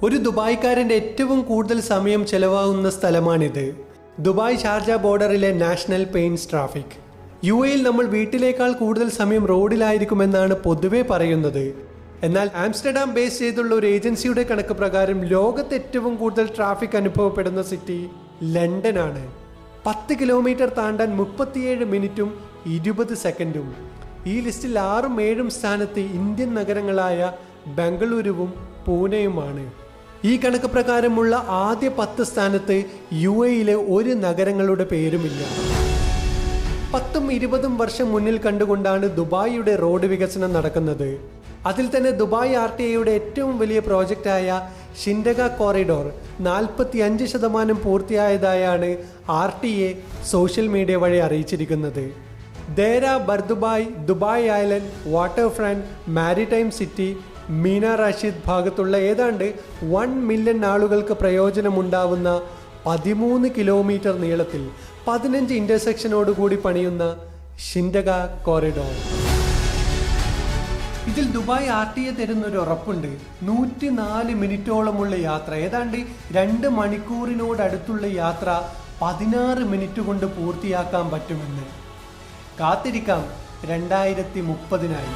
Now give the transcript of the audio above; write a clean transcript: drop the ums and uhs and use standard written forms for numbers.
ഒരു ദുബായ്ക്കാരൻ്റെ ഏറ്റവും കൂടുതൽ സമയം ചെലവാകുന്ന സ്ഥലമാണിത്. ദുബായ് ഷാർജ ബോർഡറിലെ നാഷണൽ പെയിൻസ് ട്രാഫിക്. UAE-യിൽ നമ്മൾ വീട്ടിലേക്കാൾ കൂടുതൽ സമയം റോഡിലായിരിക്കുമെന്നാണ് പൊതുവെ പറയുന്നത്. എന്നാൽ ആംസ്റ്റർഡാം ബേസ് ചെയ്തുള്ള ഒരു ഏജൻസിയുടെ കണക്ക് പ്രകാരം ലോകത്ത് ഏറ്റവും കൂടുതൽ ട്രാഫിക് അനുഭവപ്പെടുന്ന സിറ്റി ലണ്ടനാണ്. 10 കിലോമീറ്റർ താണ്ടാൻ 37 മിനിറ്റും 20 സെക്കൻഡും. ഈ ലിസ്റ്റിൽ 6ഉം 7ഉം സ്ഥാനത്ത് ഇന്ത്യൻ നഗരങ്ങളായ ബംഗളൂരുവും പൂനെയുമാണ്. ഈ കണക്ക് പ്രകാരമുള്ള ആദ്യ 10 സ്ഥാനത്ത് UAE-യിലെ ഒരു നഗരങ്ങളുടെ പേരുമില്ല. 10ഉം 20ഉം വർഷം മുന്നിൽ കണ്ടുകൊണ്ടാണ് ദുബായിയുടെ റോഡ് വികസനം നടക്കുന്നത്. അതിൽ തന്നെ ദുബായ് RTA-യുടെ ഏറ്റവും വലിയ പ്രോജക്റ്റായ ഷിൻഡഗ കോറിഡോർ 45% പൂർത്തിയായതായാണ് RTA സോഷ്യൽ മീഡിയ വഴി അറിയിച്ചിരിക്കുന്നത്. Deira, Bur Dubai, Dubai island, waterfront, maritime city, Mina Rashid ഭാഗത്തുള്ള ഏതാണ്ട് 1 മില്യൺ ആളുകൾക്ക് പ്രയോജനമുണ്ടാവുന്ന 13 കിലോമീറ്റർ നീളത്തിൽ 15 ഇന്റർസെക്ഷനോടുകൂടി പണിയുന്ന ഷിൻഡഗ കോറിഡോർ. ഇതിൽ ദുബായ് RTA തരുന്നൊരു ഉറപ്പുണ്ട്. 104 മിനിറ്റോളമുള്ള യാത്ര, ഏതാണ്ട് 2 മണിക്കൂറിനോടടുത്തുള്ള യാത്ര 16 മിനിറ്റ് കൊണ്ട് പൂർത്തിയാക്കാൻ പറ്റുമെന്ന്. കാത്തിരിക്കാം 2030-നായി.